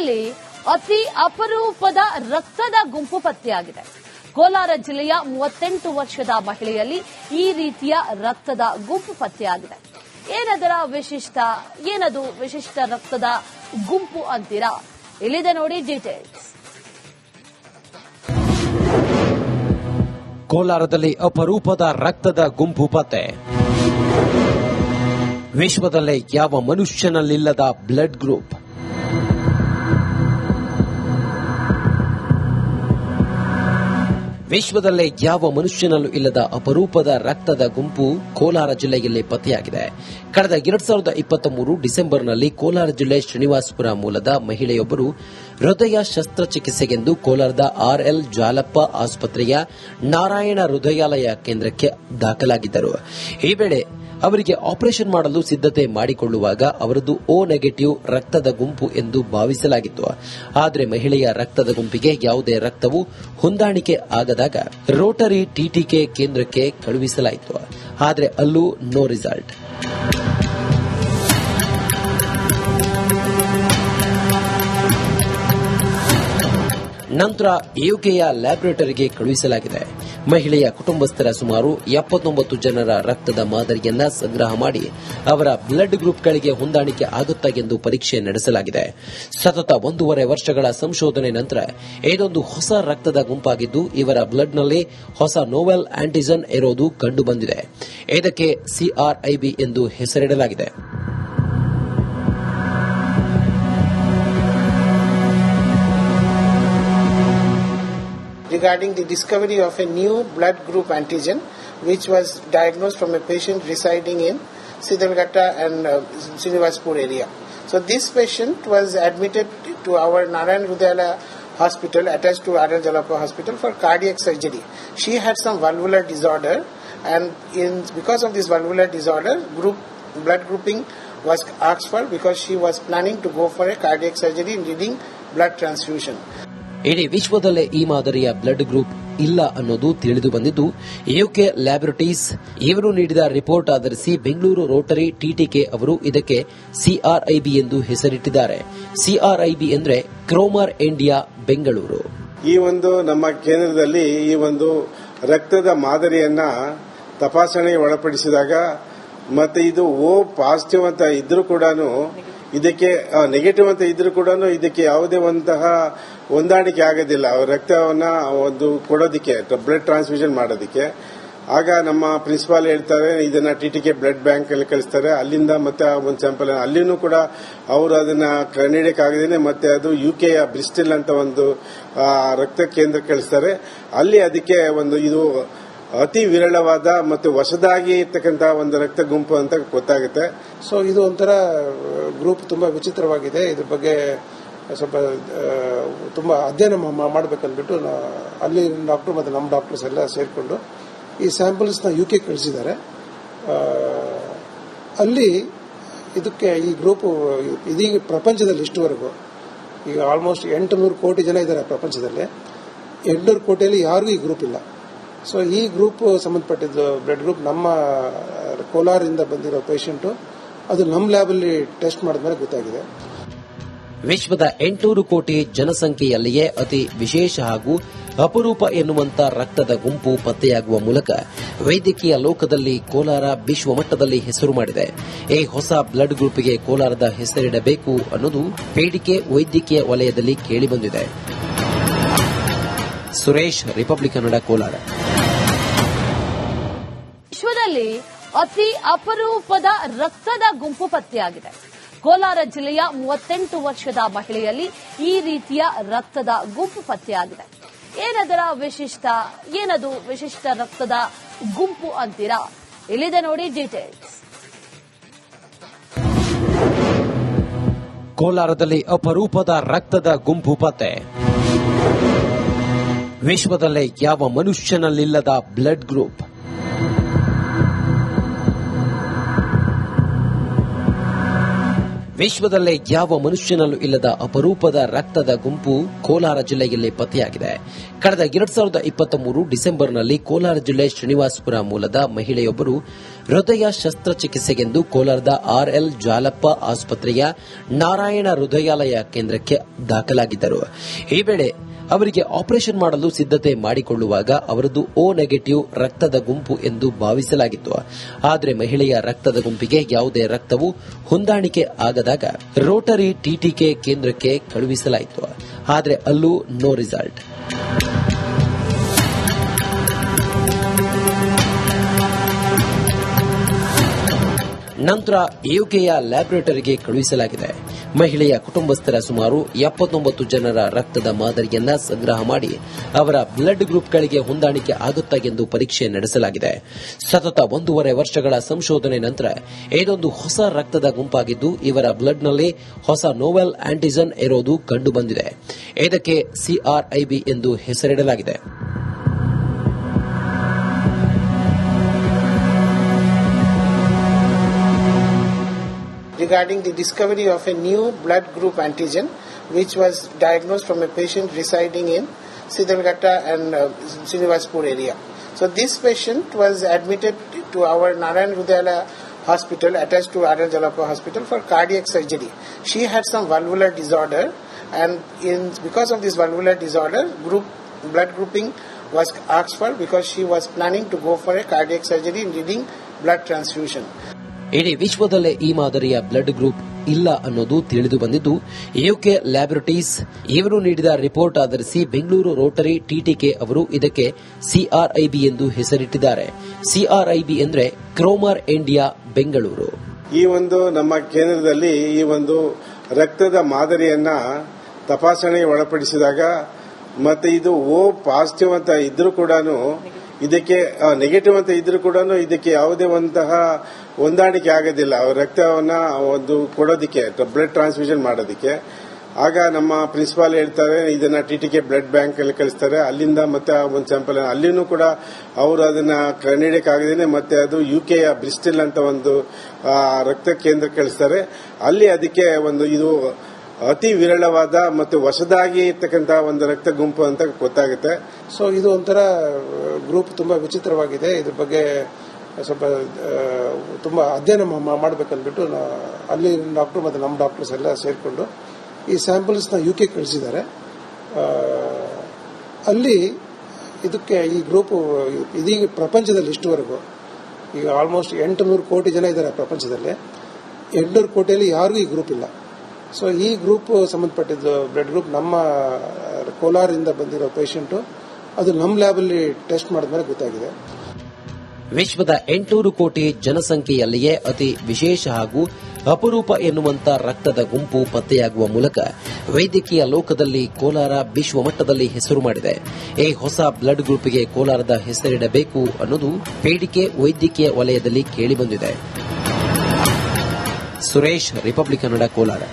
ವಿಶ್ವದಲ್ಲಿ ಅತಿ ಅಪರೂಪದ ರಕ್ತದ ಗುಂಪು ಪತ್ತೆಯಾಗಿದೆ. ಕೋಲಾರ ಜಿಲ್ಲೆಯ 38 ವರ್ಷದ ಮಹಿಳೆಯಲ್ಲಿ ಈ ರೀತಿಯ ರಕ್ತದ ಗುಂಪು ಪತ್ತೆಯಾಗಿದೆ. ಏನದರ ವಿಶಿಷ್ಟ, ಏನದು ವಿಶಿಷ್ಟ ರಕ್ತದ ಗುಂಪು ಅಂತೀರಾ? ಇಲ್ಲಿದೆ ನೋಡಿ ಡೀಟೇಲ್ಸ್. ಕೋಲಾರದಲ್ಲಿ ಅಪರೂಪದ ರಕ್ತದ ಗುಂಪು ಪತ್ತೆ. ವಿಶ್ವದಲ್ಲೇ ಯಾವ ಮನುಷ್ಯನಲ್ಲಿಲ್ಲದ ಬ್ಲಡ್ ಗ್ರೂಪ್. ವಿಶ್ವದಲ್ಲೇ ಯಾವ ಮನುಷ್ಯನಲ್ಲೂ ಇಲ್ಲದ ಅಪರೂಪದ ರಕ್ತದ ಗುಂಪು ಕೋಲಾರ ಜಿಲ್ಲೆಯಲ್ಲಿ ಪತ್ತೆಯಾಗಿದೆ. ಕಳೆದ 2023 ಡಿಸೆಂಬರ್ನಲ್ಲಿ ಕೋಲಾರ ಜಿಲ್ಲೆ ಶ್ರೀನಿವಾಸಪುರ ಮೂಲದ ಮಹಿಳೆಯೊಬ್ಬರು ಹೃದಯ ಶಸ್ತ್ರಚಿಕಿತ್ಸೆಗೆಂದು ಕೋಲಾರದ ಆರ್ಎಲ್ ಜಾಲಪ್ಪ ಆಸ್ಪತ್ರೆಯ ನಾರಾಯಣ ಹೃದಯಾಲಯ ಕೇಂದ್ರಕ್ಕೆ ದಾಖಲಾಗಿದ್ದರು. ಈ ವೇಳೆ ಅವರಿಗೆ ಆಪರೇಷನ್ ಮಾಡಲು ಸಿದ್ದತೆ ಮಾಡಿಕೊಳ್ಳುವಾಗ ಅವರದ್ದು ಓ ನೆಗೆಟಿವ್ ರಕ್ತದ ಗುಂಪು ಎಂದು ಭಾವಿಸಲಾಗಿತ್ತು. ಆದರೆ ಮಹಿಳೆಯ ರಕ್ತದ ಗುಂಪಿಗೆ ಯಾವುದೇ ರಕ್ತವು ಹೊಂದಾಣಿಕೆ ಆಗದಾಗ ರೋಟರಿ ಟಿಟಿಕೆ ಕೇಂದ್ರಕ್ಕೆ ಕಳುಹಿಸಲಾಯಿತು. ಆದರೆ ಅಲ್ಲೂ ನೋ ರಿಸಲ್ಟ್. ನಂತರ ಯುಕೆಯ ಲ್ಯಾಬೊರೇಟರಿಗೆ ಕಳುಹಿಸಲಾಗಿದೆ. ಮಹಿಳೆಯ ಕುಟುಂಬಸ್ಥರ ಸುಮಾರು 79 ಜನರ ರಕ್ತದ ಮಾದರಿಯನ್ನ ಸಂಗ್ರಹ ಮಾಡಿ ಅವರ ಬ್ಲಡ್ ಗ್ರೂಪ್ಗಳಿಗೆ ಹೊಂದಾಣಿಕೆ ಆಗುತ್ತಾ ಎಂದು ಪರೀಕ್ಷೆ ನಡೆಸಲಾಗಿದೆ. ಸತತ 1.5 ವರ್ಷಗಳ ಸಂಶೋಧನೆ ನಂತರ ಇದೊಂದು ಹೊಸ ರಕ್ತದ ಗುಂಪಾಗಿದ್ದು ಇವರ ಬ್ಲಡ್ನಲ್ಲಿ ಹೊಸ ನೋವೆಲ್ ಆಂಟಿಜನ್ ಇರೋದು ಕಂಡುಬಂದಿದೆ. ಇದಕ್ಕೆ ಸಿಆರ್ಐಬಿ ಎಂದು ಹೆಸರಿಡಲಾಗಿದೆ. Regarding the discovery of a new blood group antigen which was diagnosed from a patient residing in Sidalghatta and Srinivasapur area. So this patient was admitted to our Narayan Hrudayalaya hospital attached to RL Jalapa hospital for cardiac surgery. She had some valvular disorder and because of this valvular disorder blood grouping was asked for because she was planning to go for a cardiac surgery needing blood transfusion. ಇಡೀ ವಿಶ್ವದಲ್ಲೇ ಈ ಮಾದರಿಯ blood group ಇಲ್ಲ ಅನ್ನೋದು ತಿಳಿದು ಬಂದಿದ್ದು UK laboratories ಇವರು ನೀಡಿದ ರಿಪೋರ್ಟ್ ಆಧರಿಸಿ ಬೆಂಗಳೂರು ರೋಟರಿ ಟಿಟಿಕೆ ಅವರು ಇದಕ್ಕೆ ಸಿಆರ್ಐಬಿ ಎಂದು ಹೆಸರಿಟ್ಟಿದ್ದಾರೆ. ಸಿಆರ್ಐಬಿ ಅಂದ್ರೆ ಕ್ರೋಮರ್ ಇಂಡಿಯಾ ಬೆಂಗಳೂರು. ಈ ಒಂದು ನಮ್ಮ ಕೇಂದ್ರದಲ್ಲಿ ಈ ಒಂದು ರಕ್ತದ ಮಾದರಿಯನ್ನ ತಪಾಸಣೆಗೆ ಒಳಪಡಿಸಿದಾಗ ಮತ್ತೆ ಇದು ಓ ಪಾಸಿಟಿವ್ ಅಂತ ಇದ್ರೂ ಕೂಡ ಇದಕ್ಕೆ ನೆಗೆಟಿವ್ ಅಂತ ಇದ್ರೂ ಕೂಡ ಇದಕ್ಕೆ ಯಾವುದೇ ಒಂತಹ ಹೊಂದಾಣಿಕೆ ಆಗೋದಿಲ್ಲ ರಕ್ತವನ್ನ ಒಂದು ಕೊಡೋದಕ್ಕೆ ಬ್ಲಡ್ ಟ್ರಾನ್ಸ್ಫ್ಯೂಷನ್ ಮಾಡೋದಕ್ಕೆ. ಆಗ ನಮ್ಮ ಪ್ರಿನ್ಸಿಪಾಲ್ ಹೇಳ್ತಾರೆ ಇದನ್ನ ಟಿಟಿಕೆ ಬ್ಲಡ್ ಬ್ಯಾಂಕ್ ಅಲ್ಲಿ ಕಳಿಸ್ತಾರೆ. ಅಲ್ಲಿಂದ ಮತ್ತೆ ಒಂದು ಸ್ಯಾಂಪಲ್ ಅಲ್ಲಿನೂ ಕೂಡ ಅವರು ಅದನ್ನ ಕಂಡುಹಿಡಿಯಕ್ಕಾಗದೇನೆ ಮತ್ತೆ ಅದು ಯುಕೆಯ ಬ್ರಿಸ್ಟಲ್ ಅಂತ ಒಂದು ರಕ್ತ ಕೇಂದ್ರ ಕಳಿಸ್ತಾರೆ. ಅಲ್ಲಿ ಅದಕ್ಕೆ ಒಂದು ಇದು ಅತಿ ವಿರಳವಾದ ಮತ್ತು ಹೊಸದಾಗಿ ಇರ್ತಕ್ಕಂತಹ ಒಂದು ರಕ್ತ ಗುಂಪು ಅಂತ ಗೊತ್ತಾಗುತ್ತೆ. ಸೊ ಇದು ಒಂಥರ ಗ್ರೂಪ್ ತುಂಬಾ ವಿಚಿತ್ರವಾಗಿದೆ. ಇದ್ರ ಬಗ್ಗೆ ಸ್ವಲ್ಪ ತುಂಬಾ ಅಧ್ಯಯನ ಮಾಡಬೇಕಂದ್ಬಿಟ್ಟು ಅಲ್ಲಿ ಡಾಕ್ಟರ್ ಮತ್ತೆ ನಮ್ಮ ಡಾಕ್ಟರ್ಸ್ ಎಲ್ಲ ಸೇರಿಕೊಂಡು ಈ ಸ್ಯಾಂಪಲ್ಸ್ ನ ಯುಕೆ ಕಳಿಸಿದ್ದಾರೆ. ಅಲ್ಲಿ ಇದಕ್ಕೆ ಈ ಗ್ರೂಪ್ ಇದೀಗ ಪ್ರಪಂಚದಲ್ಲಿ ಇಷ್ಟುವರೆಗೂ ಈಗ ಆಲ್ಮೋಸ್ಟ್ 800 ಕೋಟಿ ಜನ ಇದ್ದಾರೆ ಪ್ರಪಂಚದಲ್ಲಿ. 800 ಕೋಟಿಯಲ್ಲಿ ಯಾರಿಗೂ ಈ ಗ್ರೂಪ್ ಇಲ್ಲ. ಸೊ ಈ ಗ್ರೂಪ್ ಸಂಬಂಧಪಟ್ಟಿದ್ದು ಬ್ಲಡ್ ಗ್ರೂಪ್ ನಮ್ಮ ಕೋಲಾರಿಂದ ಬಂದಿರೋ ಪೇಷಂಟ್ ಅದು ನಮ್ಮ ಲ್ಯಾಬಲ್ಲಿ ಟೆಸ್ಟ್ ಮಾಡಿದ್ಮೇಲೆ ಗೊತ್ತಾಗಿದೆ. ವಿಶ್ವದ 800 ಕೋಟಿ ಜನಸಂಖ್ಯೆಯಲ್ಲಿಯೇ ಅತಿ ವಿಶೇಷ ಹಾಗೂ ಅಪರೂಪ ಎನ್ನುವಂತ ರಕ್ತದ ಗುಂಪು ಪತ್ತೆಯಾಗುವ ಮೂಲಕ ವೈದ್ಯಕೀಯ ಲೋಕದಲ್ಲಿ ಕೋಲಾರ ವಿಶ್ವಮಟ್ಟದಲ್ಲಿ ಹೆಸರು ಮಾಡಿದೆ. ಈ ಹೊಸ ಬ್ಲಡ್ ಗ್ರೂಪ್ಗೆ ಕೋಲಾರದ ಹೆಸರಿಡಬೇಕು ಅನ್ನೋದು ಬೇಡಿಕೆ ವೈದ್ಯಕೀಯ ವಲಯದಲ್ಲಿ ಕೇಳಿಬಂದಿದೆ. ಸುರೇಶ್, ರಿಪಬ್ಲಿಕ್ ಕನ್ನಡ, ಕೋಲಾರ. ವಿಶ್ವದಲ್ಲಿ ಅತಿ ಅಪರೂಪದ ರಕ್ತದ ಗುಂಪು ಪತ್ತೆಯಾಗಿದೆ. ಕೋಲಾರ ಜಿಲ್ಲೆಯ 38 ವರ್ಷದ ಮಹಿಳೆಯಲ್ಲಿ ಈ ರೀತಿಯ ರಕ್ತದ ಗುಂಪು ಪತ್ತೆಯಾಗಿದೆ. ಏನದರ ವಿಶಿಷ್ಟ, ಏನದು ವಿಶಿಷ್ಟ ರಕ್ತದ ಗುಂಪು ಅಂತೀರಾ? ಇಲ್ಲಿದೆ ನೋಡಿ ಡೀಟೇಲ್ಸ್. ಕೋಲಾರದಲ್ಲಿ ಅಪರೂಪದ ರಕ್ತದ ಗುಂಪು ಪತ್ತೆ. ವಿಶ್ವದಲ್ಲೇ ಯಾವ ಮನುಷ್ಯನಲ್ಲಿಲ್ಲದ ಬ್ಲಡ್ ಗ್ರೂಪ್. ವಿಶ್ವದಲ್ಲೇ ಯಾವ ಮನುಷ್ಯನಲ್ಲೂ ಇಲ್ಲದ ಅಪರೂಪದ ರಕ್ತದ ಗುಂಪು ಕೋಲಾರ ಜಿಲ್ಲೆಯಲ್ಲಿ ಪತ್ತೆಯಾಗಿದೆ. ಕಳೆದ 2023 ಡಿಸೆಂಬರ್ನಲ್ಲಿ ಕೋಲಾರ ಜಿಲ್ಲೆ ಶ್ರೀನಿವಾಸಪುರ ಮೂಲದ ಮಹಿಳೆಯೊಬ್ಬರು ಹೃದಯ ಶಸ್ತ್ರಚಿಕಿತ್ಸೆಗೆಂದು ಕೋಲಾರದ ಆರ್ಎಲ್ ಜಾಲಪ್ಪ ಆಸ್ಪತ್ರೆಯ ನಾರಾಯಣ ಹೃದಯಾಲಯ ಕೇಂದ್ರಕ್ಕೆ ದಾಖಲಾಗಿದ್ದರು. ಈ ವೇಳೆ ಅವರಿಗೆ ಆಪರೇಷನ್ ಮಾಡಲು ಸಿದ್ದತೆ ಮಾಡಿಕೊಳ್ಳುವಾಗ ಅವರದ್ದು ಓ ನೆಗೆಟಿವ್ ರಕ್ತದ ಗುಂಪು ಎಂದು ಭಾವಿಸಲಾಗಿತ್ತು. ಆದರೆ ಮಹಿಳೆಯ ರಕ್ತದ ಗುಂಪಿಗೆ ಯಾವುದೇ ರಕ್ತವು ಹೊಂದಾಣಿಕೆ ಆಗದಾಗ ರೋಟರಿ ಟಿಟಿಕೆ ಕೇಂದ್ರಕ್ಕೆ ಕಳುಹಿಸಲಾಯಿತು. ಆದರೆ ಅಲ್ಲೂ ನೋ ರಿಸಲ್ಟ್. ನಂತರ ಯುಕೆಯ ಲ್ಯಾಬೊರೇಟರಿಗೆ ಕಳುಹಿಸಲಾಗಿದೆ. ಮಹಿಳೆಯ ಕುಟುಂಬಸ್ಥರ ಸುಮಾರು 79 ಜನರ ರಕ್ತದ ಮಾದರಿಯನ್ನ ಸಂಗ್ರಹ ಮಾಡಿ ಅವರ ಬ್ಲಡ್ ಗ್ರೂಪ್ಗಳಿಗೆ ಹೊಂದಾಣಿಕೆ ಆಗುತ್ತಾ ಎಂದು ಪರೀಕ್ಷೆ ನಡೆಸಲಾಗಿದೆ. ಸತತ 1.5 ವರ್ಷಗಳ ಸಂಶೋಧನೆ ನಂತರ ಇದೊಂದು ಹೊಸ ರಕ್ತದ ಗುಂಪಾಗಿದ್ದು ಇವರ ಬ್ಲಡ್ನಲ್ಲಿ ಹೊಸ ನೋವೆಲ್ ಆಂಟಿಜನ್ ಇರೋದು ಕಂಡುಬಂದಿದೆ. ಇದಕ್ಕೆ ಸಿಆರ್ಐಬಿ ಎಂದು ಹೆಸರಿಡಲಾಗಿದೆ. Regarding the discovery of a new blood group antigen which was diagnosed from a patient residing in Sidalghatta and Srinivaspur area. So this patient was admitted to our Narayan Hrudayalaya hospital attached to RL Jalapa hospital for cardiac surgery. She had some valvular disorder and because of this valvular disorder blood grouping was asked for because she was planning to go for a cardiac surgery needing blood transfusion. ಇಡೀ ವಿಶ್ವದಲ್ಲೇ ಈ ಮಾದರಿಯ blood group ಇಲ್ಲ ಅನ್ನೋದು ತಿಳಿದು ಬಂದಿದ್ದು UK laboratories ಇವರು ನೀಡಿದ ರಿಪೋರ್ಟ್ ಆಧರಿಸಿ ಬೆಂಗಳೂರು ರೋಟರಿ ಟಿಟಿಕೆ ಅವರು ಇದಕ್ಕೆ ಸಿಆರ್ಐಬಿ ಎಂದು ಹೆಸರಿಟ್ಟಿದ್ದಾರೆ. ಸಿಆರ್ಐಬಿ ಅಂದ್ರೆ ಕ್ರೋಮರ್ ಇಂಡಿಯಾ ಬೆಂಗಳೂರು. ಈ ಒಂದು ನಮ್ಮ ಕೇಂದ್ರದಲ್ಲಿ ಈ ಒಂದು ರಕ್ತದ ಮಾದರಿಯನ್ನ ತಪಾಸಣೆಗೆ ಒಳಪಡಿಸಿದಾಗ ಮತ್ತೆ ಇದು ಓ ಪಾಸಿಟಿವ್ ಅಂತ ಇದ್ರೂ ಕೂಡ ಇದಕ್ಕೆ ನೆಗೆಟಿವ್ ಅಂತ ಇದ್ರೂ ಕೂಡ ಇದಕ್ಕೆ ಯಾವುದೇ ಹೊಂದಾಣಿಕೆ ಆಗೋದಿಲ್ಲ ರಕ್ತವನ್ನ ಒಂದು ಕೊಡೋದಿಕ್ಕೆ ಬ್ಲಡ್ ಟ್ರಾನ್ಸ್ಫ್ಯೂಷನ್ ಮಾಡೋದಿಕ್ಕೆ. ಆಗ ನಮ್ಮ ಪ್ರಿನ್ಸಿಪಾಲ್ ಹೇಳ್ತಾರೆ ಇದನ್ನ ಟಿಟಿಕೆ ಬ್ಲಡ್ ಬ್ಯಾಂಕ್ ಅಲ್ಲಿ ಕಳಿಸ್ತಾರೆ. ಅಲ್ಲಿಂದ ಮತ್ತೆ ಒಂದು ಸ್ಯಾಂಪಲ್ ಅಲ್ಲಿನೂ ಕೂಡ ಅವರು ಅದನ್ನ ಕಂಡುಹಿಡಿಯಕ್ಕಾಗದೇನೆ ಮತ್ತೆ ಅದು ಯುಕೆಯ ಬ್ರಿಸ್ಟಲ್ ಅಂತ ಒಂದು ರಕ್ತ ಕೇಂದ್ರ ಕಳಿಸ್ತಾರೆ. ಅಲ್ಲಿ ಅದಕ್ಕೆ ಒಂದು ಇದು ಅತಿ ವಿರಳವಾದ ಮತ್ತು ಹೊಸದಾಗಿ ಇರ್ತಕ್ಕಂತಹ ಒಂದು ರಕ್ತ ಗುಂಪು ಅಂತ ಗೊತ್ತಾಗುತ್ತೆ. ಸೊ ಇದು ಒಂಥರ ಗ್ರೂಪ್ ತುಂಬಾ ವಿಚಿತ್ರವಾಗಿದೆ. ಇದ್ರ ಬಗ್ಗೆ ಸ್ವಲ್ಪ ತುಂಬಾ ಅಧ್ಯಯನ ಮಾಡಬೇಕಂದ್ಬಿಟ್ಟು ಅಲ್ಲಿ ಡಾಕ್ಟರ್ ಮತ್ತು ನಮ್ಮ ಡಾಕ್ಟರ್ಸ್ ಎಲ್ಲ ಸೇರಿಕೊಂಡು ಈ ಸ್ಯಾಂಪಲ್ಸ್ನ ಯುಕೆ ಕಳಿಸಿದ್ದಾರೆ. ಅಲ್ಲಿ ಇದಕ್ಕೆ ಈ ಗ್ರೂಪ್ ಇದೀಗ ಪ್ರಪಂಚದಲ್ಲಿ ಇಷ್ಟುವರೆಗೂ ಈಗ ಆಲ್ಮೋಸ್ಟ್ 800 ಕೋಟಿ ಜನ ಇದ್ದಾರೆ ಪ್ರಪಂಚದಲ್ಲಿ. 800 ಕೋಟಿಯಲ್ಲಿ ಯಾರಿಗೂ ಈ ಗ್ರೂಪ್ ಇಲ್ಲ. ಸೊ ಈ ಗ್ರೂಪ್ ಸಂಬಂಧಪಟ್ಟಿದ್ದು ಬ್ಲಡ್ ಗ್ರೂಪ್ ನಮ್ಮ ಕೋಲಾರಿಂದ ಬಂದಿರೋ ಪೇಷಂಟ್ ಅದು ನಮ್ಮ ಲ್ಯಾಬಲ್ಲಿ ಟೆಸ್ಟ್ ಮಾಡಿದ್ಮೇಲೆ ಗೊತ್ತಾಗಿದೆ. ವಿಶ್ವದ 800 ಕೋಟಿ ಜನಸಂಖ್ಯೆಯಲ್ಲಿಯೇ ಅತಿ ವಿಶೇಷ ಹಾಗೂ ಅಪರೂಪ ಎನ್ನುವಂತ ರಕ್ತದ ಗುಂಪು ಪತ್ತೆಯಾಗುವ ಮೂಲಕ ವೈದ್ಯಕೀಯ ಲೋಕದಲ್ಲಿ ಕೋಲಾರ ವಿಶ್ವಮಟ್ಟದಲ್ಲಿ ಹೆಸರು ಮಾಡಿದೆ. ಈ ಹೊಸ ಬ್ಲಡ್ ಗ್ರೂಪ್ಗೆ ಕೋಲಾರದ ಹೆಸರಿಡಬೇಕು ಅನ್ನೋದು ಬೇಡಿಕೆ ವೈದ್ಯಕೀಯ ವಲಯದಲ್ಲಿ ಕೇಳಿಬಂದಿದೆ. ಸುರೇಶ್, ರಿಪಬ್ಲಿಕ್ ಕನ್ನಡ, ಕೋಲಾರ.